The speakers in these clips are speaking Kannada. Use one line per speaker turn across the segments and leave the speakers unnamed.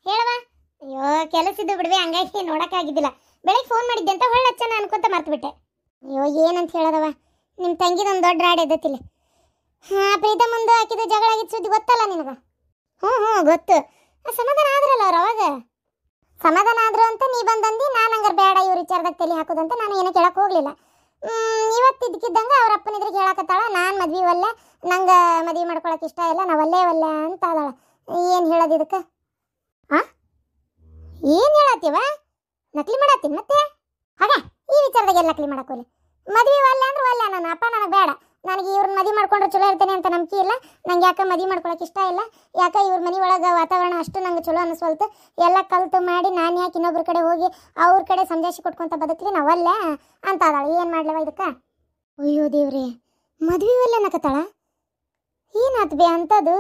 ಹೇಳವ. ಅಯ್ಯೋ ಕೆಲಸಿದ್ದು ಬಿಡ್ವೆ, ಹಂಗಾಗಿ ನೋಡಕ್ಕಾಗಿದ್ದಿಲ್ಲ. ಬೆಳಗ್ಗೆ ಫೋನ್ ಮಾಡಿದ್ದೆ ಅಂತ ಹೊಳ್ಳ ಹಚ್ಚನ ಅನ್ಕೊಂತ ಮರ್ತ್ಬಿಟ್ಟೆ. ಅಯ್ಯೋ ಏನಂತ ಹೇಳದವ, ನಿಮ್ಮ ತಂಗಿದೊಂದು ದೊಡ್ಡ ರಾಡ್ ಎದ್ದತಿಲ್ಲ. ಪ್ರೀತ ಮುಂದೆ ಹಾಕಿದ ಜಗಳ ಆಗಿದ್ದು ಸುದ್ದಿ ಗೊತ್ತಲ್ಲ ನಿನಗ? ಹ್ಞೂ ಗೊತ್ತು. ಸಮಾಧಾನ ಆದ್ರಲ್ಲ ಅವ್ರು ಅವಾಗ. ಸಮಾಧಾನ ಆದ್ರು ಅಂತ ನೀ ಬಂದಂದು, ನಾನು ಹಂಗಾರೆ ಬೇಡ ಇವ್ರ ವಿಚಾರದಾಗ ತಲೆ ಹಾಕೋದಂತ ನಾನು ಏನೂ ಕೇಳಕ್ಕೆ ಹೋಗ್ಲಿಲ್ಲ. ಇವತ್ತು ಇದಕ್ಕಿದ್ದಂಗೆ ಅವ್ರ ಅಪ್ಪನ ಇದ್ರಿಗೆ ಹೇಳಕತ್ತಾಳ, ನಾನು ಮದ್ವೆ ಒಲ್ಲೆ, ನಂಗೆ ಮದುವೆ ಮಾಡ್ಕೊಳಕ್ಕೆ ಇಷ್ಟ ಇಲ್ಲ, ನಾ ಒಲ್ಲೆ ಅಂತ ಅದಾಳ. ಏನು ಹೇಳೋದು ಇದಕ್ಕೆ? ಏನು ಹೇಳತ್ತೀವ? ನಕಲಿ ಮಾಡತ್ತೀನಿ ಮತ್ತೆ? ಹಾಗೆ ಈ ವಿಚಾರದಾಗ ಎಲ್ಲ ನಕಲಿ ಮಾಡಕ್ಕೋಲಿ. ಮದುವೆ ಒಲ್ಲೆ ಅಂದ್ರೆ ಒಲ್ಲೆ, ನನ್ನ ಅಪ್ಪ ನನಗೆ ಬೇಡ, ನನಗೆ ಇವ್ರನ್ನ ಮದುವೆ ಮಾಡ್ಕೊಂಡ್ರೆ ಚಲೋ ಇರ್ತೇನೆ ಅಂತ ನಂಬಿಕೆ ಇಲ್ಲ. ನಂಗೆ ಯಾಕೆ ಮದುವೆ ಮಾಡ್ಕೊಳಕ್ಕೆ ಇಷ್ಟ ಇಲ್ಲ, ಯಾಕೆ ಇವ್ರ ಮನೆ ಒಳಗೆ ವಾತಾವರಣ ಅಷ್ಟು ನಂಗೆ ಚಲೋ ಅನಿಸ್ವಲ್ತು. ಎಲ್ಲ ಕಲ್ತು ಮಾಡಿ ನಾನು ಯಾಕೆ ಇನ್ನೊಬ್ರ ಕಡೆ ಹೋಗಿ ಅವ್ರ ಕಡೆ ಸಂಜಾಯಿಸಿ ಕೊಟ್ಕೊಂತ ಬದುಕ್ಲಿ, ನಾವಲ್ಲೇ ಅಂತ ಅದಾಳ. ಏನು ಮಾಡ್ಲವ ಇದಕ್ಕೆ? ಅಯ್ಯೋ ದೇವ್ರಿ, ಮದುವೆ ಒಲ್ಲೆ ಅನ್ನಕತ್ತಾಳ? ಏನಾತ್ ಬೇ ಅಂಥದ್ದು?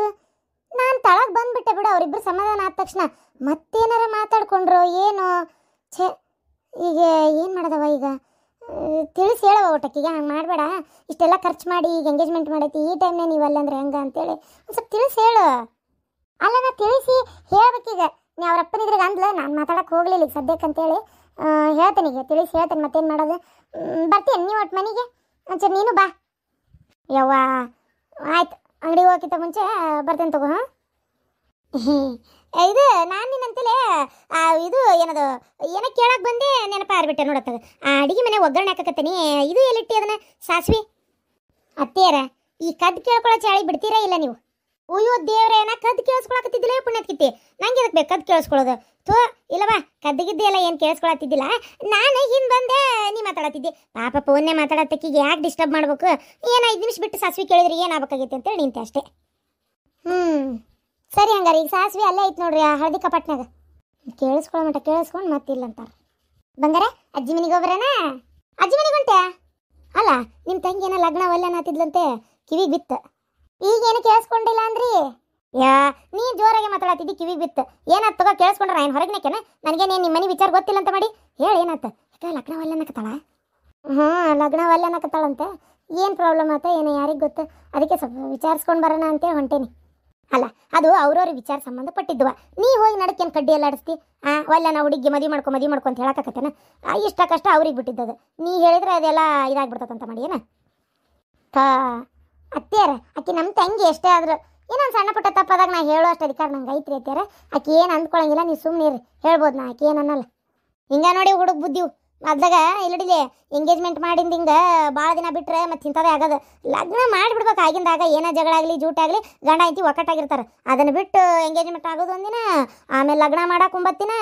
ನಾನು ತಳಗೆ ಬಂದ್ಬಿಟ್ಟೆ ಬಿಡು. ಅವರಿಬ್ಬರು ಸಮಾಧಾನ ಆದ ತಕ್ಷಣ ಮತ್ತೇನಾರ ಮಾತಾಡ್ಕೊಂಡ್ರು ಏನೋ. ಛೇ, ಈಗ ಏನು ಮಾಡೋದವ? ಈಗ ತಿಳಿಸಿ ಹೇಳವ ಊಟಕ್ಕಿಗೆ, ಹಂಗೆ ಮಾಡಬೇಡ, ಇಷ್ಟೆಲ್ಲ ಖರ್ಚು ಮಾಡಿ ಈಗ ಎಂಗೇಜ್ಮೆಂಟ್ ಮಾಡೈತಿ, ಈ ಟೈಮ್ನೇ ನೀವಲ್ಲ ಅಂದ್ರೆ ಹೆಂಗೆ ಅಂತೇಳಿ ಒಂದು ಸ್ವಲ್ಪ ತಿಳಿಸಿ ಹೇಳು. ಅಲ್ಲ, ನಾ ತಿಳಿಸಿ ಹೇಳ್ಬೇಕೀಗ. ನೀ ಅವ್ರ ಅಪ್ಪನಿದ್ರಿಗೆ ಅಂದ್ಲ, ನಾನು ಮಾತಾಡಕ್ಕೆ ಹೋಗ್ಲಿಲ್ಲ ಈಗ ಸದ್ಯಕ್ಕೆ ಅಂತೇಳಿ. ಹೇಳ್ತೇನೆ ಈಗ, ತಿಳಿಸಿ ಹೇಳ್ತೇನೆ. ಮತ್ತೇನು ಮಾಡೋದು? ಬರ್ತೀನಿ ನೀವು ಒಟ್ಟು ಮನೆಗೆ. ಒಂಚೂರು ನೀನು ಬಾ. ಯವ್ವ ಆಯ್ತು, ಅಂಗಡಿಗೆ ಹೋಗಿತ್ತ ಮುಂಚೆ ಬರ್ತೇನೆ ತಗೋ. ಇದು ನಾನು ನಿನ್ನಂತಲೇ ಇದು ಏನದು ಏನೋ ಕೇಳಕ್ಕೆ ಬಂದೆ, ನೆನಪಾರ್ಬಿಟ್ಟೆ ನೋಡತ್ತದ. ಅಡಿಗೆ ಮನೆ ಒಗ್ಗರಣೆ ಹಾಕಕತ್ತೀನಿ. ಇದು ಎಲ್ಲಿಟ್ಟಿ ಅದನ್ನ? ಸಾಸ್ವಿ. ಅತ್ತೇರ, ಈ ಕದ್ದು ಕೇಳ್ಕೊಳ್ಳೋ ಚಾಳಿ ಬಿಡ್ತೀರಾ ಇಲ್ಲ ನೀವು? ಅಯ್ಯೋ ದೇವ್ರೆ, ನಾ ಕದ್ದು ಕೇಳಿಸ್ಕೊಳಕತ್ತಿದ್ದಿಲ್ಲ ಪುಣ್ಯತ್ಕಿತ್ತಿ. ನಂಗೆ ಇದಕ್ಕೆ ಬೇಕು ಕದ್ದು ಕೇಳಿಸ್ಕೊಳ್ಳೋದು? ಥೋ ಇಲ್ಲವಾ, ಕದ್ದಿಗಿದ್ದೆ ಎಲ್ಲ ಏನು ಕೇಳಿಸ್ಕೊಳತ್ತಿದ್ದಿಲ್ಲ. ನಾನು ಹಿಂದೆ ಬಂದೆ, ನೀ ಮಾತಾಡತ್ತಿದ್ದೆ. ಪಾಪ ಫೋನ್ನೇ ಮಾತಾಡತ್ತಕ್ಕಿಗೆ ಯಾಕೆ ಡಿಸ್ಟರ್ಬ್ ಮಾಡ್ಬೇಕು? ಏನು 5 ನಿಮಿಷ ಬಿಟ್ಟು ಸಾಸ್ವಿ ಕೇಳಿದ್ರಿ ಏನಾಗಬೇಕಾಗಿತ್ತು ಅಂತೇಳಿ ನಿಂತೆ ಅಷ್ಟೇ. ಸರಿ, ಹಂಗಾರೆ ಈಗ ಸಾಸ್ವಿ ಅಲ್ಲೇ ಐತೆ ನೋಡ್ರಿ, ಆ ಹಳದಿ ಕಪಾಟ್ನಾಗ. ಕೇಳಿಸ್ಕೊಳ್ಳೋ ಮಟ್ಟ ಕೇಳಿಸ್ಕೊಂಡು ಮತ್ತಿಲ್ಲ ಅಂತಾರೆ. ಬಂಗಾರ, ಅಜ್ಜಿ ಮನೆಗೆ ಹೋಗ್ಬರೇನಾ? ಅಜ್ಜಿ ಮನೆಗೆ ಹೊಂಟೆ? ಅಲ್ಲ, ನಿಮ್ಮ ತಂಗಿ ಏನೋ ಲಗ್ನ ಒಲ್ಲೆ ಅನ್ನತ್ತಿದ್ಲಂತೆ, ಕಿವಿಗೆ ಬಿತ್ತು. ಈಗೇನು ಕೇಳಿಸ್ಕೊಂಡಿಲ್ಲ ಅಂದ್ರಿ? ನೀ ಜೋರಾಗೆ ಮಾತಾಡತ್ತಿದ್ದಿ, ಕಿವಿಗೆ ಬಿತ್ತು. ಏನಾಯ್ತು ತಗೋ, ಕೇಳಿಸ್ಕೊಂಡ್ರ ಏನು ಹೊರಗಿನಕೇನ? ನನಗೇನು ನಿಮ್ಮ ಮನೆ ವಿಚಾರ ಗೊತ್ತಿಲ್ಲ ಅಂತ ಮಾಡಿ ಹೇಳಿ. ಏನಾಯ್ತು? ಯಾಕೆ ಲಗ್ನ ಒಲ್ಲೆ ಅನ್ನಕತ್ತಾಳ? ಲಗ್ನ ಒಲ್ಲೆ ಅನ್ನಕತ್ತಾಳಂತೆ. ಏನು ಪ್ರಾಬ್ಲಮ್ ಆತ ಏನೋ ಯಾರಿಗೆ ಗೊತ್ತು. ಅದಕ್ಕೆ ಸ್ವಲ್ಪ ವಿಚಾರಿಸ್ಕೊಂಡು ಬರೋಣ ಅಂತೇಳಿ ಹೊಂಟೇನಿ. ಅಲ್ಲ, ಅದು ಅವ್ರವ್ರಿಗೆ ವಿಚಾರ ಸಂಬಂಧಪಟ್ಟಿದ್ವ. ನೀ ಹೋಗಿ ನಡಕ್ಕೇನು ಕಡ್ಡಿ ಎಲ್ಲ ಆಡಿಸ್ತಿ? ಒಲ್ಲ ನಾ ಹುಡುಗಿ ಮದುವೆ ಮಾಡ್ಕೊ ಅಂತ ಹೇಳಕತ್ತೇನ? ಇಷ್ಟ ಕಷ್ಟ ಅವ್ರಿಗೆ ಬಿಟ್ಟಿದ್ದದು. ನೀ ಹೇಳಿದ್ರೆ ಅದೆಲ್ಲ ಇದಾಗ್ಬಿಡ್ತದಂತ ಮಾಡಿ ಏನ? ಅತ್ತೆಯರ, ಆಕಿ ನಮ್ಮ ತಂಗಿ ಎಷ್ಟೇ ಆದ್ರು ಏನೊಂದು ಸಣ್ಣ ಪುಟ್ಟ ತಪ್ಪದಾಗ ನಾ ಹೇಳೋ ಅಷ್ಟು ಅಧಿಕಾರ ನಂಗೆ ಐತ್ರಿ ಅತ್ತೆಯರ. ಆಕಿ ಏನು ಅಂದ್ಕೊಳಂಗಿಲ್ಲ, ನೀವು ಸುಮ್ಮನೆ ಇರಿ, ಹೇಳ್ಬೋದು. ನಾ ಆಕಿ ಏನು ಅನ್ನಲ್ಲ. ಹಿಂಗೆ ನೋಡಿ ಹುಡುಗ ಬುದ್ಧಿವು ಅದಾಗ ಇಲ್ಲಡಿಲೆ ಎಂಗೇಜ್ಮೆಂಟ್ ಮಾಡಿಂದ ಹಿಂಗೆ ಭಾಳ ದಿನ ಬಿಟ್ಟರೆ ಮತ್ತೆ ಇಂಥದೇ ಆಗೋದು. ಲಗ್ನ ಮಾಡಿಬಿಡ್ಬೇಕು ಆಗಿಂದಾಗ. ಏನೋ ಜಗಳ ಆಗಲಿ ಜೂಟಾಗಲಿ ಗಂಡ ಐತಿ ಒಕ್ಕಟ್ಟಾಗಿರ್ತಾರೆ. ಅದನ್ನು ಬಿಟ್ಟು ಎಂಗೇಜ್ಮೆಂಟ್ ಆಗೋದು ಒಂದಿನ, ಆಮೇಲೆ ಲಗ್ನ ಮಾಡಕ್ಕೆ 9 ದಿನ,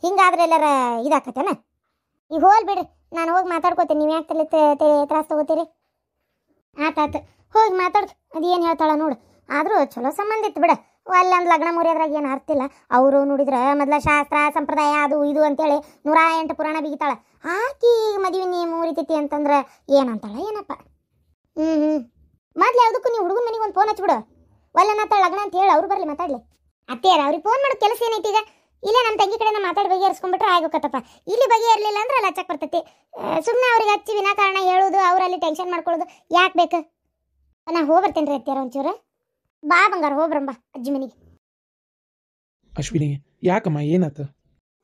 ಹಿಂಗಾದ್ರೆ ಎಲ್ಲಾರ ಇದಾಕತ್ತೇನ? ಈಗ ಹೋಲ್ ಬಿಡ್ರಿ, ನಾನು ಹೋಗಿ ಮಾತಾಡ್ಕೋತೀನಿ. ನೀವು ಯಾಕೆ ತ್ರಾಸ ತಗೋತೀರಿ? ಆತಾತು, ಹೋಗಿ ಮಾತಾಡ್ದು. ಅದು ಏನು ಹೇಳ್ತಾಳ ನೋಡು. ಆದರೂ ಚಲೋ ಸಂಬಂಧ ಇತ್ತು ಬಿಡ. ಅಲ್ಲೊಂದು ಲಗ್ನ ಮುರಿಯೋದ್ರಾಗ ಏನು ಅರ್ತಿಲ್ಲ. ಅವರು ನೋಡಿದ್ರೆ ಮೊದಲ ಶಾಸ್ತ್ರ ಸಂಪ್ರದಾಯ ಅದು ಇದು ಅಂತೇಳಿ 108 ಪುರಾಣ ಬಿಗಿತಾಳೆ. ಆಕಿ ಮದುವೆ ನೀ ಮುರಿತೈತಿ ಅಂತಂದ್ರೆ ಏನಂತಾಳ ಏನಪ್ಪ? ಮೊದ್ಲು ಯಾವುದಕ್ಕೂ ನೀವು ಹುಡುಗನ ಮನೆಗೆ ಒಂದು ಫೋನ್ ಹಚ್ಬಿಡು. ಒಲ್ಲನತ್ತಾಳ ಲಗ್ನ ಅಂತ ಹೇಳಿ ಅವ್ರು ಬರಲಿ ಮಾತಾಡಲಿ. ಅತ್ತೇರ, ಅವ್ರಿಗೆ ಫೋನ್ ಮಾಡೋ ಕೆಲಸ ಏನೈತಿ ಈಗ? ಇಲ್ಲೇ ನಮ್ಮ ತಂಗಿ ಕಡೆ ಮಾತಾಡಿ ಬಗೆಹರಿಸ್ಕೊಂಡ್ಬಿಟ್ರೆ ಆಗೋಕತ್ತಪ್ಪ. ಇಲ್ಲಿ ಬಗೆಹರಲಿಲ್ಲ ಅಂದ್ರೆ ಅಲ್ಲಿ ಹಚ್ಚಕ್ಕೆ ಬರ್ತೈತಿ. ಸುಮ್ಮನೆ ಅವ್ರಿಗೆ ಹಚ್ಚಿ ವಿನಾಕಾರಣ ಹೇಳೋದು, ಅವರಲ್ಲಿ ಟೆನ್ಷನ್ ಮಾಡ್ಕೊಳ್ಳೋದು ಯಾಕೆ ಬೇಕು? ನಾ ಹೋಗ್ಬರ್ತೇನೆ ರೀ ಅತ್ತೆಯರ, ಒಂಚೂರು ಬಾ ಬಂಗಾರ, ಹೋಗ್ಬರಂಬ ಅಜ್ಜಿ ಮನೆಗೆ.
ಅಶ್ವಿನಿ, ಯಾಕಮ್ಮ ಏನಾತ?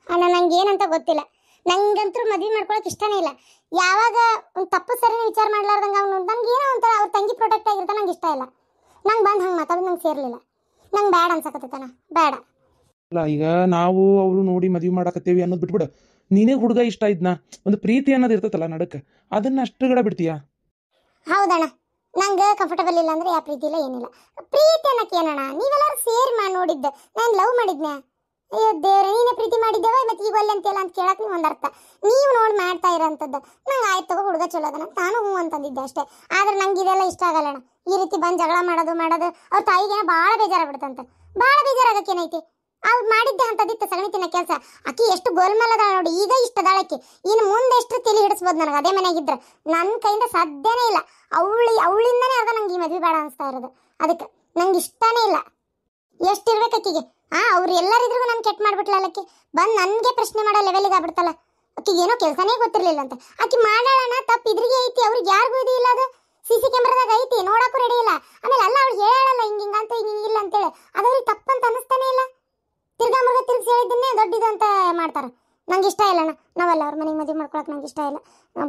ಅಣ್ಣ, ನಂಗೆ ಏನಂತ ಗೊತ್ತಿಲ್ಲ. ನಂಗಂತೂ ಮದುವೆ ಮಾಡ್ಕೊಳಕ್ಕೆ ಇಷ್ಟನೇ ಇಲ್ಲ. ಯಾವಾಗ ಒಂದು ತಪ್ಪು ಸರಿನ ವಿಚಾರ ಮಾಡ್ಲಾರ್ದಂಗೆ ಅವ್ನು ನಂಗೆ ಏನೋ ಒಂಥರ ಅವ್ರ ತಂಗಿ ಪ್ರೊಟೆಕ್ಟ್ ಆಗಿರ್ತಾನೆ, ನಂಗೆ ಇಷ್ಟ ಇಲ್ಲ. ನಂಗೆ ಬಂದು ಹಂಗೆ ಮಾತಾಡೋದು ನಂಗೆ ಸೇರ್ಲಿಲ್ಲ. ನಂಗೆ ಬೇಡ ಅನ್ಸಕತ್ತೈತಣ್ಣ, ಬೇಡ.
ಅಲ್ಲ, ಈಗ ನಾವು ಅವರು ನೋಡಿ ಮದುವೆ ಮಾಡಕತ್ತೇವಿ ಅನ್ನೋದು ಬಿಟ್ಬಿಡು. ನೀನೇ ಹುಡುಗ ಇಷ್ಟ ಇದ್ನಾ, ಒಂದು ಪ್ರೀತಿ ಅನ್ನೋದು ಇರ್ತೈತಲ್ಲ ನಡಕ್ಕೆ, ಅದನ್ನ ಅಷ್ಟು ಗಡ ಬಿಡ್ತೀಯಾ?
ಹೌದಣ್ಣ, ನಂಗೆ ಕಂಫರ್ಟಬಲ್ ಇಲ್ಲ ಅಂದ್ರೆ ಯಾವ ಪ್ರೀತಿ ಇಲ್ಲ ಏನಿಲ್ಲ. ಪ್ರೀತಿ ಅನ್ನಕ್ಕೆ ಏನಣ್ಣ, ನೀವೆಲ್ಲರೂ ಸೇರಿ ನೋಡಿದ್ದೆ, ನಾನು ಲವ್ ಮಾಡಿದ್ನೆ. ಅಯ್ಯೋ ದೇವ್ರೆ, ನೀನೇ ಪ್ರೀತಿ ಮಾಡಿದ್ದೇವ ಮತ್ತೆ ಈಗ ಒಲ್ಲೆ ಅಂತೆಲ್ಲ ಅಂತ ಕೇಳಕ್ಕೆ ನೀವು ಒಂದರ್ಥ. ನೀವು ನೋಡಿ ಮಾಡ್ತಾ ಇರೋಂಥದ್ದು ನಂಗೆ ಆಯ್ತು ತಗೋ, ಹುಡುಗ ಚಲೋ ಅದನ್ನ ನಾನು ಹ್ಞೂ ಅಂತಂದಿದ್ದೆ ಅಷ್ಟೇ. ಆದ್ರೆ ನಂಗೆ ಇದೆಲ್ಲ ಇಷ್ಟ ಆಗಲ್ಲಣ್ಣ. ಈ ರೀತಿ ಬಂದು ಜಗಳ ಮಾಡೋದು ಅವ್ರ ತಾಯಿಗೇನೋ ಭಾಳ ಬೇಜಾರಾಗ್ಬಿಡುತ್ತಂತೆ. ಭಾಳ ಬೇಜಾರಾಗಕ್ಕೇನೈತಿ? ಅವ್ರು ಮಾಡಿದ್ದೆ ಅಂತದಿತ್ತು ಸಗಣಿ ತಿನ್ನ ಕೆಲಸ. ಆಕಿ ಎಷ್ಟು ಗೋಲ್ಮಲ್ ಅದಾಳ ನೋಡಿ, ಈಗ ಇಷ್ಟದಾಳಕ್ಕೆ. ಇನ್ನು ಮುಂದೆ ಎಷ್ಟು ತಲೆ ಹಿಡಿಸ್ಬೋದು ನನಗೆ ಅದೇ ಮನೆಯಾಗಿದ್ರೆ. ನನ್ನ ಕೈಯಿಂದ ಸಾಧ್ಯನೇ ಇಲ್ಲ. ಅವಳಿಂದನೇ ಅರ್ಧ ನಂಗೆ ಈ ಮದುವೆ ಬೇಡ ಅನಿಸ್ತಾ ಇರೋದು. ಅದಕ್ಕೆ ನಂಗೆ ಇಷ್ಟನೇ ಇಲ್ಲ. ಎಷ್ಟಿರ್ಬೇಕು ಆಕಿಗೆ? ಅವ್ರು ಎಲ್ಲರಿದ್ರಿಗೂ ನಾನು ಕೆಟ್ಟ ಮಾಡ್ಬಿಟ್ಲಲ್ಲಕ್ಕೆ ಬಂದು ನನಗೆ ಪ್ರಶ್ನೆ ಮಾಡೋ ಲೆವೆಲಿಗೆ ಆಗ್ಬಿಡ್ತಲ್ಲ. ಆಕಿಗೆ ಏನೋ ಕೆಲಸನೇ ಗೊತ್ತಿರಲಿಲ್ಲ ಅಂತ. ಆಕಿ ಮಾಡಾಳಣ ತಪ್ಪು ಇದ್ರಿಗೆ ಐತಿ, ಅವ್ರಿಗೆ ಯಾರಿಗೂ ಇದು ಇಲ್ಲ. ಅದು CC ಕ್ಯಾಮ್ರಾದಾಗ ಐತಿ, ನೋಡಕ್ಕೂ ರೆಡಿ ಇಲ್ಲ. ಆಮೇಲೆ ಅಲ್ಲ ಅವ್ಳು ಹೇಳಲ್ಲ ಹಿಂಗಿಂಗಂತ ಹಿಂಗಿಲ್ಲ ಅಂತೇಳಿ, ಅದವ್ರಿಗೆ ತಪ್ಪಂತ ಅನ್ನಿಸ್ತಾನೆ ಇಲ್ಲ. ತಿರ್ಗಾ ಮುರ್ಗ ತಿರ್ಗಿಸಿ ಹೇಳಿದ್ದೀನಿ ದೊಡ್ಡದು ಅಂತ ಮಾಡ್ತಾರೆ. ನಂಗೆ ಇಷ್ಟ ಇಲ್ಲ ಅಣ್ಣ, ನಾವಲ್ಲ ಅವ್ರ ಮನೆಗೆ ಮದುವೆ ಮಾಡ್ಕೊಳಕ್ಕೆ ನಂಗೆ ಇಷ್ಟ ಇಲ್ಲ.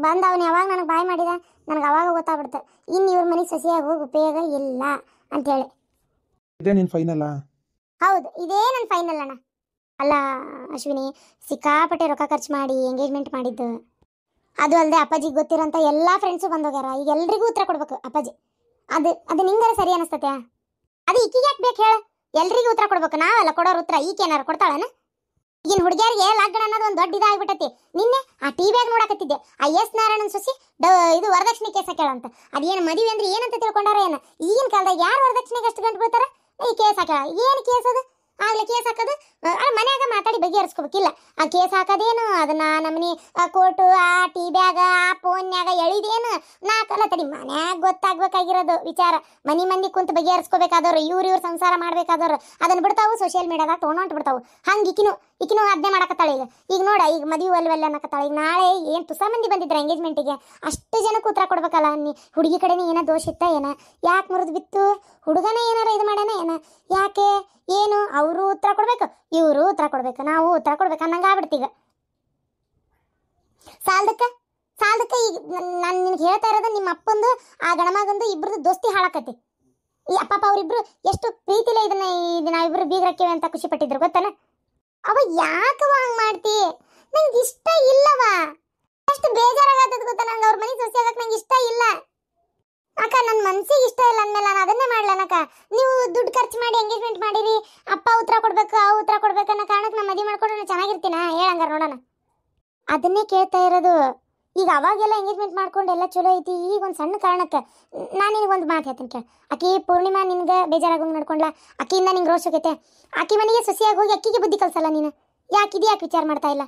ಬಂದು ಅವ್ನು ಯಾವಾಗ ನನಗೆ ಬಾಯ್ ಮಾಡಿದ ನನಗೆ ಅವಾಗ ಗೊತ್ತಾಗ್ಬಿಡ್ತು, ಇನ್ನು ಇವ್ರ ಮನೆಗೆ ಸಸಿಯಾಗಿ ಹೋಗಿ ಉಪಯೋಗ ಇಲ್ಲ ಅಂತೇಳಿ.
ಇದೇ ನಿನ್ ಫೈನಲ್ಲಾ?
ಹೌದು, ಇದೇ ನನ್ನ ಫೈನಲ್ ಅಣ್ಣ. ಅಲ್ಲ ಅಶ್ವಿನಿ, ಸಿಕ್ಕಾಪಟ್ಟೆ ರೊಕ್ಕ ಖರ್ಚು ಮಾಡಿ ಎಂಗೇಜ್ಮೆಂಟ್ ಮಾಡಿದ್ದು, ಅದು ಅಲ್ಲದೆ ಅಪ್ಪಾಜಿಗೆ ಗೊತ್ತಿರೋಂಥ ಎಲ್ಲ ಫ್ರೆಂಡ್ಸು ಬಂದೋಗ್ಯಾರ. ಈಗ ಎಲ್ರಿಗೂ ಉತ್ತರ ಕೊಡ್ಬೇಕು ಅಪ್ಪಾಜಿ. ಅದು ನಿಂಗಾರ ಸರಿ ಅನಿಸ್ತತೆ? ಅದು ಈಕಿಗೆ ಯಾಕೆ ಬೇಕು ಹೇಳ? ಎಲ್ರಿಗೂ ಉತ್ತರ ಕೊಡ್ಬೇಕು, ನಾವೆಲ್ಲ ಕೊಡೋರು ಉತ್ತರ ಈಕೇನಾರು ಕೊಡ್ತಾಳನ? ಈಗಿನ ಹುಡುಗಿಯರಿಗೆ ಲಾಕ್ಡೌನ್ ಅನ್ನೋದು ಒಂದು ದೊಡ್ಡ ಇದಾಗ್ಬಿಟ್ಟತಿ. ನಿನ್ನೆ ಆ ಟಿ ವ್ಯಾಗ್ ನೋಡಕತ್ತಿದ್ದೆ, ಆ ಎಸ್ ನಾರಾಯಣನ್ ಸೊಸಿ ಇದು ವರದಕ್ಷಿಣೆ ಕೇಸ ಕೇಳಂತ. ಅದೇನು ಮದುವೆ ಅಂದ್ರೆ ಏನಂತ ತಿಳ್ಕೊಂಡಾರ ಏನ? ಈಗಿನ ಕಾಲದಾಗ ಯಾರು ವರದಕ್ಷಿಣೆಗೆ ಅಷ್ಟು ಗಂಟು ಬೀಳ್ತಾರ? ಈ ಕೇಸ್ ಹಾಕ್ಯಾಳ. ಏನು ಕೇಸ್ ಅದು? ಆಗ್ಲೇ ಕೇಸ್ ಹಾಕೋದು ಮನ್ಯಾಗ ಮಾತಾಡಿ ಬಗೆಹರಿಸ್ಕೋಬೇಕಿಲ್ಲ. ಆ ಕೇಸ್ ಹಾಕೋದೇನು ಅದನ್ನ ನಮ್ಮನಿ ಕೋರ್ಟು ಆ ಟಿ ಬ್ಯಾಗ ಆ ಫೋನ್ಯಾಗ ಎಳಿದೇನು ನಾಕಲ್ಲ ತಡಿ. ಮನ್ಯಾಗ ಗೊತ್ತಾಗ್ಬೇಕಾಗಿರೋದು ವಿಚಾರ. ಮಂದಿ ಕುಂತು ಬಗೆಹರಿಸ್ಕೋಬೇಕಾದವ್ರು, ಇವ್ರ ಸಂಸಾರ ಮಾಡ್ಬೇಕಾದವ್ರು ಅದನ್ನ ಬಿಡ್ತಾವು ಸೋಷಿಯಲ್ ಮೀಡಿಯಾದಾಗ ತೊಗೊಂಡು ಬಿಡ್ತಾವು. ಹಂಗೆ ಈಕಿನೂ ಅದನ್ನೇ ಮಾಡಕತ್ತಾಳೆ. ಈಗ ನೋಡ, ಈಗ ಮದುವೆ ಒಲ್ವೆಲ್ಲ ಅನ್ನಕತ್ತಾಳೆ. ಈಗ ನಾಳೆ ಏನು ತುಸ ಮಂದಿ ಬಂದಿದ್ರೆ ಎಂಗೇಜ್ಮೆಂಟಿಗೆ, ಅಷ್ಟು ಜನಕ್ಕೆ ಉತ್ತರ ಕೊಡ್ಬೇಕಲ್ಲ. ಹುಡುಗಿ ಕಡೆನೇ ಏನೋ ದೋಷ ಇತ್ತ ಏನ? ಯಾಕೆ ಮುರಿದು ಬಿತ್ತು? ಹುಡುಗನ ಏನಾರ ಇದು ಮಾಡ್ಯಾನ ಏನ? ಯಾಕೆ ಏನು? ಅವರು ಉತ್ತರ ಕೊಡ್ಬೇಕು, ಇವರು ಉತ್ತರ ಕೊಡ್ಬೇಕು, ನಾವು ಉತ್ತರ ಕೊಡ್ಬೇಕು ಅನ್ನಂಗೆ ಆಗ್ಬಿಡ್ತೀಗ. ಸಾಲ್ದಕ್ಕ ಈಗ ನಾನು ನಿನ್ಗೆ ಹೇಳ್ತಾ ಇರೋದು, ನಿಮ್ಮ ಅಪ್ಪಂದು ಆ ಗಣಮಗಂದು ಇಬ್ರದ್ದು ದೋಸ್ತಿ ಹಾಳಾಕತಿ. ಈ ಅಪ್ಪಪ್ಪ ಅವರಿಬ್ರು ಎಷ್ಟು ಪ್ರೀತಿಲೇ ಇದನ್ನ ನಾವಿಬ್ರು ಬೀಗ್ರಕ್ಕೇವೆ ಅಂತ ಖುಷಿ ಪಟ್ಟಿದ್ರು ಗೊತ್ತಾನ? ಅವ ಯಾಕವ ಹಂಗೆ ಮಾಡ್ತಿ? ನಂಗೆ ಇಷ್ಟ ಇಲ್ಲವ. ಎಷ್ಟು ಬೇಜಾರಾಗತ್ತದ ಗೊತ್ತಾ ನಂಗೆ? ಅವ್ರ ಮನೆಗೆ ಸೊಸೆ ಆಗಕ್ಕೆ ನಂಗೆ ಇಷ್ಟ ಇಲ್ಲ ಅಕ್ಕ. ನನ್ನ ಮನ್ಸಿಗೆ ಇಷ್ಟ ಇಲ್ಲ ಅಂದಮೇಲೆ ನಾನು ಅದನ್ನೇ ಮಾಡ್ಲನಕ್ಕ. ನೀವು ದುಡ್ಡು ಖರ್ಚು ಮಾಡಿ ಎಂಗೇಜ್ಮೆಂಟ್ ಮಾಡಿರಿ, ಅಪ್ಪ ಉತ್ತರ ಕೊಡ್ಬೇಕು ಆ ಉತ್ತರ ಕೊಡ್ಬೇಕು ಅನ್ನೋ ಕಾರಣಕ್ಕೆ ನಾನು ಮದುವೆ ಮಾಡ್ಕೊಂಡ್ರೆ ಚೆನ್ನಾಗಿರ್ತೀನ? ಹೇಳಂಗಾರ ನೋಡೋಣ. ಅದನ್ನೇ ಕೇಳ್ತಾ ಇರೋದು. ಈಗ ಅವಾಗೆಲ್ಲ ಎಂಗೇಜ್ಮೆಂಟ್ ಮಾಡ್ಕೊಂಡು ಎಲ್ಲ ಚಲೋ ಐತಿ. ಈಗ ಒಂದು ಸಣ್ಣ ಕಾರಣಕ್ಕೆ ನಾನು ನಿನಗೊಂದು ಮಾತು ಹೇಳ್ತೀನಿ ಕೇಳ. ಆಕಿ ಪೂರ್ಣಿಮಾ ನಿನ್ಗೆ ಬೇಜಾರಾಗೋಂಗೆ ನಡ್ಕೊಂಡ್ಲ, ಆಕಿಯಿಂದ ನಿಂಗೆ ರೋಷ ಹೋಗೈತೆ. ಆಕಿ ಮನೆಗೆ ಸೊಸೆಯಾಗಿ ಹೋಗಿ ಅಕ್ಕಿಗೆ ಬುದ್ಧಿ ಕಲ್ಸಲ್ಲ ನೀನು. ಯಾಕೆ ವಿಚಾರ ಮಾಡ್ತಾ ಇಲ್ಲ?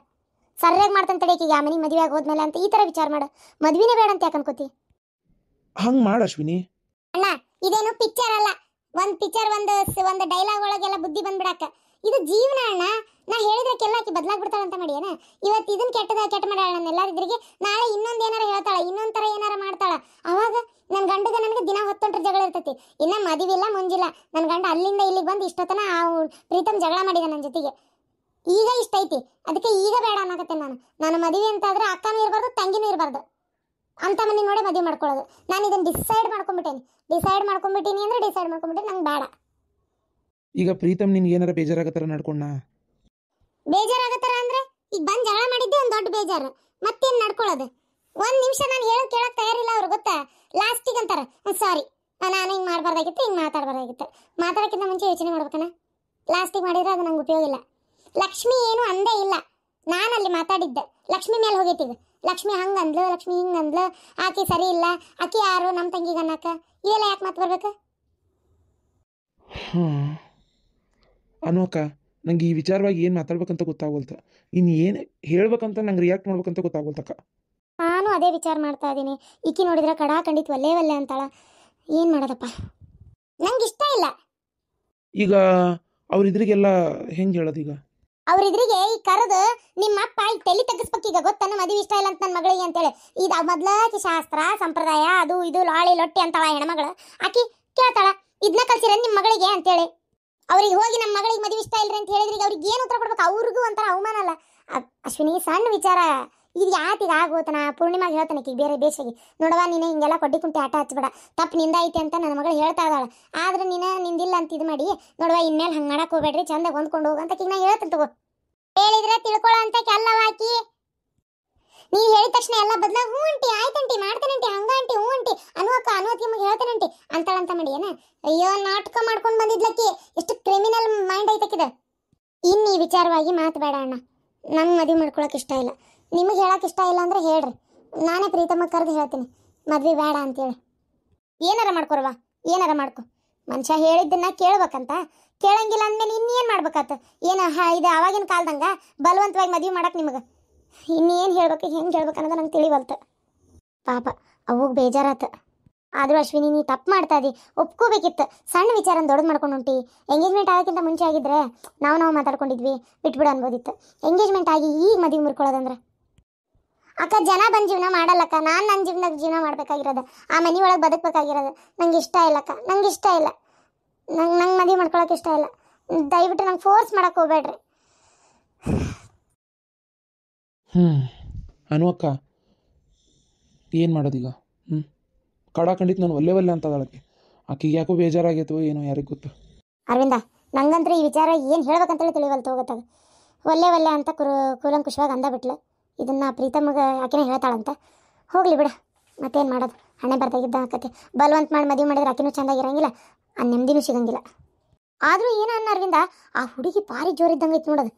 ಸರ್ಯಾಗಿ ಮಾಡ್ತಾನೆ ತಡಿ ಆಕಿಗೆ, ಆ ಮನೆಗೆ ಮದುವೆ ಆಗಿ ಹೋದ್ಮೇಲೆ ಅಂತ ಈ ಥರ ವಿಚಾರ ಮಾಡು. ಮದುವೆನೇ ಬೇಡ ಅಂತ ಯಾಕೆ ಅನ್ಕೋತಿ?
ಹಂಗೆ ಮಾಡು ಅಶ್ವಿನಿ.
ಅಣ್ಣ, ಇದೇನು ಪಿಕ್ಚರ್ ಅಲ್ಲ. ಒಂದು ಪಿಕ್ಚರ್ ಒಂದು ಡೈಲಾಗ್ ಒಳಗೆಲ್ಲ ಬುದ್ಧಿ ಬಂದ್ಬಿಡಾಕ. ಇದು ಜೀವನ ಅಣ್ಣ. ನಾ ಹೇಳಿದ್ರಕ್ಕೆಲ್ಲ ಆಕಿ ಬದಲಾಗ್ಬಿಡ್ತಾಳೆ ಅಂತ ಮಾಡಿ ಏನ? ಇವತ್ತು ಇದನ್ನ ಕೆಟ್ಟ ಮಾಡ್ಯಾಳ ನನ್ನ ಎಲ್ಲರಿದ್ರಿಗೆ, ನಾಳೆ ಇನ್ನೊಂದು ಏನಾರ ಹೇಳ್ತಾಳೆ, ಇನ್ನೊಂದು ಥರ ಏನಾರ ಮಾಡ್ತಾಳೆ. ಅವಾಗ ನನ್ನ ಗಂಡಗ ನನಗೆ ದಿನ 10 ಜಗಳ ಇರ್ತೈತಿ. ಇನ್ನ ಮದುವಿಲ್ಲ ಮುಂಜಿಲ್ಲ. ನನ್ನ ಗಂಡ ಅಲ್ಲಿಂದ ಇಲ್ಲಿಗೆ ಬಂದು ಇಷ್ಟೊತ್ತನ ಪ್ರೀತಮ್ ಜಗಳ ಮಾಡಿದ ನನ್ನ ಜೊತೆಗೆ. ಈಗ ಇಷ್ಟ ಐತಿ, ಅದಕ್ಕೆ ಈಗ ಬೇಡ ಅನ್ನಕತ್ತೆ ನಾನು ಮದುವೆ ಅಂತ ಆದ್ರೆ ಅಕ್ಕನೂ ಇರಬಾರ್ದು, ತಂಗಿನೂ ಇರಬಾರ್ದು ಅಂತ ಮನೆ ನೋಡಿ ಮದುವೆ ಮಾಡ್ಕೊಳ್ಳೋದು. ನಾನು ಇದನ್ನು ಡಿಸೈಡ್ ಮಾಡ್ಕೊಂಡ್ಬಿಟ್ಟೀನಿ ಅಂದ್ರೆ ಡಿಸೈಡ್ ಮಾಡ್ಕೊಂಡ್ಬಿಟ್ಟೆ, ನಂಗೆ ಬೇಡ.
ಈಗ ಪ್ರೀತಮ್ ನಿನ್ಗೆ ಏನಾರ ಬೇಜಾರಾಗತ್ತಾರ ನಡ್ಕೊಂಡ?
ಬೇಜಾರಾಗತ್ತಾರ ಅಂದ್ರೆ ಈಗ ಬಂದು ಜಗಳ ಮಾಡಿದ್ದೆ ಒಂದು ದೊಡ್ಡ ಬೇಜಾರು. ಮತ್ತೇನು ನಡ್ಕೊಳ್ಳೋದು? ಒಂದು ನಿಮಿಷ ನಾನು ಹೇಳೋದು ಕೇಳೋಕೆ ತಯಾರಿಲ್ಲ ಅವ್ರು ಗೊತ್ತಾ? ಲಾಸ್ಟಿಗೆ ಅಂತಾರೆ ಸಾರಿ, ನಾನು ಹಿಂಗೆ ಮಾಡಬಾರ್ದಾಗಿತ್ತು, ಹಿಂಗೆ ಮಾತಾಡಬಾರ್ದಾಗಿತ್ತು. ಮಾತಾಡೋಕ್ಕಿಂತ ಮುಂಚೆ ಯೋಚನೆ ಮಾಡ್ಬೇಕನ? ಲಾಸ್ಟಿಗೆ ಮಾಡಿದ್ರೆ ಅದು ನಂಗೆ ಉಪಯೋಗ ಇಲ್ಲ. ಲಕ್ಷ್ಮಿ ಏನು ಅಂದೇ ಇಲ್ಲ, ನಾನು ಅಲ್ಲಿ ಮಾತಾಡಿದ್ದೆ. ಲಕ್ಷ್ಮಿ ಮೇಲೆ ಹೋಗೈತಿ. ಲಕ್ಷ್ಮಿ ಹಂಗಂದ್ಲು, ಲಕ್ಷ್ಮಿ ಹಿಂಗಂದ್ಲು, ಆಕೆ ಸರಿ ಇಲ್ಲ, ಆಕೆ ಯಾರು ನಮ್ಮ ತಂಗಿಗೆ ಅನ್ನಕ? ಇವೆಲ್ಲ ಯಾಕೆ ಮಾತು ಬರ್ಬೇಕು?
ಅನೋಕ, ನಂಗೆ ಈ ವಿಚಾರವಾಗಿ ಏನು ಮಾತಾಡ್ಬೇಕಂತ ಗೊತ್ತಾಗೋಲ್ತ. ಇನ್ನು ಏನು ಹೇಳ್ಬೇಕಂತ ನಂಗೆ ರಿಯಾಕ್ಟ್ ಮಾಡ್ಬೇಕಂತ ಗೊತ್ತಾಗೋಲ್ತಕ್ಕ.
ನಾನು ಅದೇ ವಿಚಾರ ಮಾಡ್ತಾ ಇದ್ದೀನಿ. ಈಕಿ ನೋಡಿದ್ರೆ ಕಡಾ ಖಂಡಿತ ಒಲ್ಲೆ ಅಂತಾಳ. ಏನು ಮಾಡೋದಪ್ಪ, ನಂಗೆ ಇಷ್ಟ ಇಲ್ಲ.
ಈಗ ಅವ್ರಿದ್ರಿಗೆಲ್ಲ ಹೆಂಗೆ ಹೇಳೋದು? ಈಗ
ಅವ್ರಿದ್ರಿಗೆ ಈ ಕರೆದು ನಿಮ್ಮಪ್ಪ ಈ ತಲೆ ತೆಗಿಸ್ಬೇಕೀಗ ಗೊತ್ತನ್ನ, ಮದುವೆ ಇಷ್ಟ ಇಲ್ಲ ಅಂತ ನನ್ನ ಮಗಳಿಗೆ ಅಂತೇಳಿ. ಇದು ಮೊದ್ಲಾಕಿ ಶಾಸ್ತ್ರ ಸಂಪ್ರದಾಯ ಅದು ಇದು ಲಾಳಿ ಲೊಟ್ಟಿ ಅಂತಾಳ ಹೆಣ್ಮಗಳು. ಆಕಿ ಕೇಳ್ತಾಳ ಇದನ್ನ ಕಲ್ಸಿರ ನಿಮ್ಮ ಮಗಳಿಗೆ ಅಂತೇಳಿ. ಅವ್ರಿಗೆ ಹೋಗಿ ನಮ್ಮ ಮಗಳಿಗೆ ಮದುವೆ ಇಷ್ಟ ಇಲ್ರಿ ಅಂತ ಹೇಳಿದ್ರಿಗೆ ಅವ್ರಿಗೆ ಏನು ಉತ್ತರ ಕೊಡ್ಬೇಕು? ಅವ್ರಿಗೂ ಒಂಥರ ಅವಮಾನ ಅಲ್ಲ ಅಶ್ವಿನಿ? ಸಣ್ಣ ವಿಚಾರ ಇದು ಯಾತಿಗ ಆಗೋತನ? ಪೂರ್ಣಿಮಾಗೆ ಹೇಳ್ತಾನೆ ಈಗ ಬೇರೆ ಬೇಸಿಗೆ, ನೋಡವ ನೀನು ಹಿಂಗೆಲ್ಲ ಕೊಡ್ಡಿ ಕುಂಟಿ ಆಟ ಹಚ್ಬೇಡ, ತಪ್ಪು ನಿಂದೈತಿ ಅಂತ ನನ್ನ ಮಗಳು ಹೇಳ್ತಾ ಇದ್ದಾಳೆ. ಆದ್ರೆ ನೀನು ನಿಂದಿಲ್ಲ ಅಂತ ಇದು ಮಾಡಿ ನೋಡವ, ಇನ್ಮೇಲೆ ಹಂಗೆ ಮಾಡಕ್ಕೆ ಹೋಗ್ಬೇಡ್ರಿ, ಚಂದಾಗ ಹೊಂದ್ಕೊಂಡು ಹೋಗು ಅಂತ ಈಗ ನಾ ಹೇಳ್ತೀನಿ ತಗೋ. ಹೇಳಿದ್ರೆ ತಿಳ್ಕೊಳ್ಳೋ ಅಂತ ಕೆಲ್ಲವ ಆಕಿ. ನೀವು ಹೇಳಿದ ತಕ್ಷಣ ಎಲ್ಲ ಬದಲಾಗ ಹ್ಞೂ ಅಂಟಿ ಆಯ್ತಂಟಿ ಮಾಡ್ತೇನಂಟಿ ಹಂಗ ಅಂಟಿ ಹ್ಞೂ ಅಂಟಿ ಅನ್ನೋತಿ ನಿಮಗೆ ಹೇಳ್ತೇನಂಟಿ ಅಂತಾಳಂತ ಮಾಡಿ ಏನ? ಅಯ್ಯೋ ನಾಟಕ ಮಾಡ್ಕೊಂಡು ಬಂದಿದ್ಲಕ್ಕಿ. ಎಷ್ಟು ಕ್ರಿಮಿನಲ್ ಮೈಂಡ್ ಐತಕ್ಕಿದೆ. ಇನ್ನು ಈ ವಿಚಾರವಾಗಿ ಮಾತು ಬೇಡ ಅಣ್ಣ. ನಂಗೆ ಮದುವೆ ಮಾಡ್ಕೊಳಕ್ಕೆ ಇಷ್ಟ ಇಲ್ಲ. ನಿಮಗೆ ಹೇಳಕ್ಕೆ ಇಷ್ಟ ಇಲ್ಲ ಅಂದರೆ ಹೇಳ್ರಿ, ನಾನೇ ಪ್ರೀತಮ್ಮ ಕರೆದು ಹೇಳ್ತೀನಿ ಮದುವೆ ಬೇಡ ಅಂತೇಳಿ. ಏನಾರ ಮಾಡ್ಕೊರವ, ಏನಾರ ಮಾಡ್ಕೊ. ಮನುಷ್ಯ ಹೇಳಿದ್ದನ್ನ ಕೇಳ್ಬೇಕಂತ, ಕೇಳಂಗಿಲ್ಲ ಅಂದಮೇಲೆ ಇನ್ನೇನು ಮಾಡ್ಬೇಕಾತ? ಏನು ಇದು ಆವಾಗಿನ ಕಾಲದಂಗ ಬಲವಂತವಾಗಿ ಮದುವೆ ಮಾಡಕ್ಕೆ ನಿಮಗೆ ಇನ್ನೇನು ಹೇಳ್ಬೇಕು, ಹೆಂಗೆ ಹೇಳ್ಬೇಕು ಅನ್ನೋದು ನಂಗೆ ತಿಳಿವಲ್ತ. ಪಾಪ ಅವಾಗ ಬೇಜಾರಾತ. ಆದರೂ ಅಶ್ವಿನಿ ನೀ ತಪ್ಪು ಮಾಡ್ತಾ ಇದ್ದಿ, ಒಪ್ಕೋಬೇಕಿತ್ತು. ಸಣ್ಣ ವಿಚಾರ ದೊಡ್ಡದು ಮಾಡ್ಕೊಂಡು ಹೊಂಟಿ. ಎಂಗೇಜ್ಮೆಂಟ್ ಆಗೋಕ್ಕಿಂತ ಮುಂಚೆ ಆಗಿದ್ರೆ ನಾವು ಮಾತಾಡ್ಕೊಂಡಿದ್ವಿ, ಬಿಟ್ಬಿಡು ಅನ್ಬೋದಿತ್ತು. ಎಂಗೇಜ್ಮೆಂಟ್ ಆಗಿ ಈಗ ಮದುವೆ ಮುರ್ಕೊಳ್ಳೋದಂದ್ರೆ ಅಕ್ಕ ಜನ ಬಂದು ಜೀವನ ಮಾಡಲ್ಲಕ್ಕ. ನಾನು ನನ್ನ ಜೀವನ ಮಾಡಬೇಕಾಗಿರೋದು, ಆ ಮನೆ ಒಳಗೆ ಬದುಕಬೇಕಾಗಿರೋದು. ನಂಗೆ ಇಷ್ಟ ಇಲ್ಲಕ್ಕ, ನಂಗೆ ಇಷ್ಟ ಇಲ್ಲ. ನಂಗೆ ಮದುವೆ ಮಾಡ್ಕೊಳಕ್ಕೆ ಇಷ್ಟ ಇಲ್ಲ. ದಯವಿಟ್ಟು ನಂಗೆ ಫೋರ್ಸ್ ಮಾಡಕ್ಕೆ ಹೋಗ್ಬೇಡ್ರಿ.
ಹ್ಞೂ ಅನು ಅಕ್ಕ, ಏನು ಮಾಡೋದೀಗ? ಹ್ಞೂ ಖಂಡಿತ ನಾನು ಒಲ್ಲೆ ಒಲ್ಲೆ ಅಂತ ಅದಳಕ್ಕೆ. ಆಕಿಗೆ ಯಾಕೋ ಬೇಜಾರಾಗೈತೋ ಏನೋ, ಯಾರಿಗೆ ಗೊತ್ತು.
ಅರವಿಂದ, ನಂಗಂತೂ ಈ ವಿಚಾರ ಏನು ಹೇಳ್ಬೇಕಂತೇಳಿ ತಿಳಿವಲ್ತು ಹೋಗತ್ತಾಗ. ಒಲ್ಲೆ ಒಲ್ಲೆ ಅಂತ ಕೂಲಂಕುಷವಾಗಿ ಅಂದ ಬಿಟ್ಲು. ಇದನ್ನು ಪ್ರೀತಮ್ಮಗೆ ಆಕೆನೇ ಹೇಳ್ತಾಳಂತ. ಹೋಗ್ಲಿ ಬಿಡ, ಮತ್ತೇನು ಮಾಡೋದು, ಹಣೆ ಬರ್ದಾಗಿದ್ದ ಆಕತಿ. ಬಲವಂತ ಮಾಡಿ ಮದುವೆ ಮಾಡಿದ್ರೆ ಆಕಿನೂ ಚೆಂದಾಗಿರಂಗಿಲ್ಲ, ಆ ನೆಮ್ಮದಿನೂ ಸಿಗಂಗಿಲ್ಲ. ಆದರೂ ಏನು ಅನ್ನ ಅರವಿಂದ, ಆ ಹುಡುಗಿ ಭಾರಿ ಜೋರಿದ್ದಂಗೆ ಐತೆ ನೋಡೋದು.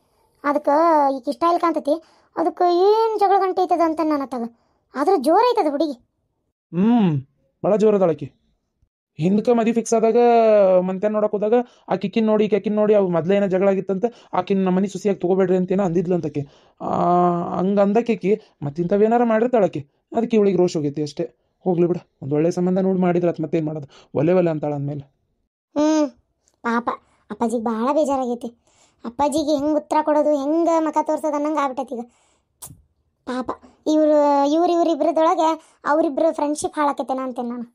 ಅದಕ್ಕೆ ಈಗ ಇಷ್ಟ ಇಲ್ಲ ಕಾಣ್ತೈತಿ. ಅದಕ್ಕೆ ಏನು ಜಗಳ ಗಂಟೆ ಐತದ ಅಂತ ನಾನು ಅತ್ತಾಗ. ಆದರೂ ಜೋರೈತದ ಹುಡುಗಿ.
ಭಾಳ ಜೋರದಾಳಕಿ. ಹಿಂದಕ್ಕೆ ಮದುವೆ ಫಿಕ್ಸ್ ಆದಾಗ ಮಂತ್ಯಾನ ನೋಡಕ್ಕೆ ಹೋದಾಗ ಆಕಿಕ್ಕಿನ ನೋಡಿ ಅವು ಮೊದಲೇನೋ ಜಗಳ ಆಗಿತ್ತಂತ. ಆಕಿನ ನಮ್ಮ ಮನೆ ಸುಸಿಯಾಗಿ ತೊಗೋಬೇಡ್ರಿ ಅಂತೇನೋ ಅಂದಿದ್ಲು ಅಂತಕ್ಕೆ. ಹಂಗೆ ಅಂದಕ್ಕೆ ಮತ್ತೆ ಇಂಥವೇನಾರ ಮಾಡಿರ್ತಾಳಕ್ಕೆ. ಅದಕ್ಕೆ ಇವಳಿಗೆ ರೋಷ್ ಹೋಗೈತಿ ಅಷ್ಟೇ. ಹೋಗ್ಲಿ ಬಿಡ, ಒಂದು ಒಳ್ಳೆ ಸಂಬಂಧ ನೋಡಿ ಮಾಡಿದ್ರೆ ಅದು ಮತ್ತೇನು ಮಾಡೋದು, ಒಲೆ ಅಂತಾಳ ಅಂದಮೇಲೆ.
ಪಾಪ ಅಪ್ಪಾಜಿಗೆ ಭಾಳ ಬೇಜಾರಾಗೈತಿ. ಅಪ್ಪಾಜಿಗೆ ಹೆಂಗೆ ಉತ್ತರ ಕೊಡೋದು, ಹೆಂಗೆ ಮಖ ತೋರ್ಸೋದು ಅನ್ನಂಗೆ ಆಗ್ಬಿಟ್ಟೈತಿ ಈಗ. ಪಾಪ ಇವರಿಬ್ಬರದೊಳಗೆ ಅವರಿಬ್ಬರು ಫ್ರೆಂಡ್ಶಿಪ್ ಹಾಳಾಕೈತೇನ ಅಂತೇನೆ ನಾನು.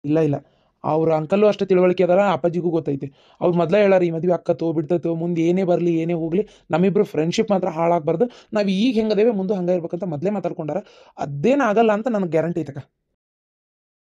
ಇಲ್ಲ, ಅವ್ರ ಅಂಕಲ್ಲು ಅಷ್ಟೇ ತಿಳುವಳಿಕೆ ಅದಲ್ಲ, ಅಪ್ಪಾಜಿಗೂ ಗೊತ್ತೈತಿ. ಅವ್ರು ಮೊದಲೇ ಹೇಳಾರ, ಈ ಮದುವೆ ಅಕ್ಕತ್ತೋ ಬಿಡ್ತೈತೋ, ಮುಂದೆ ಏನೇ ಬರಲಿ ಏನೇ ಹೋಗಲಿ ನಮ್ಮಿಬ್ರು ಫ್ರೆಂಡ್ಶಿಪ್ ಮಾತ್ರ ಹಾಳಾಗಬಾರ್ದು, ನಾವು ಈಗ ಹೆಂಗದೇವೆ ಮುಂದೆ ಹಂಗೆ ಇರ್ಬೇಕಂತ ಮೊದಲೇ ಮಾತಾಡ್ಕೊಂಡಾರ. ಅದೇನಾಗಲ್ಲ ಅಂತ ನನಗೆ ಗ್ಯಾರಂಟಿ ಐತಕ್ಕ.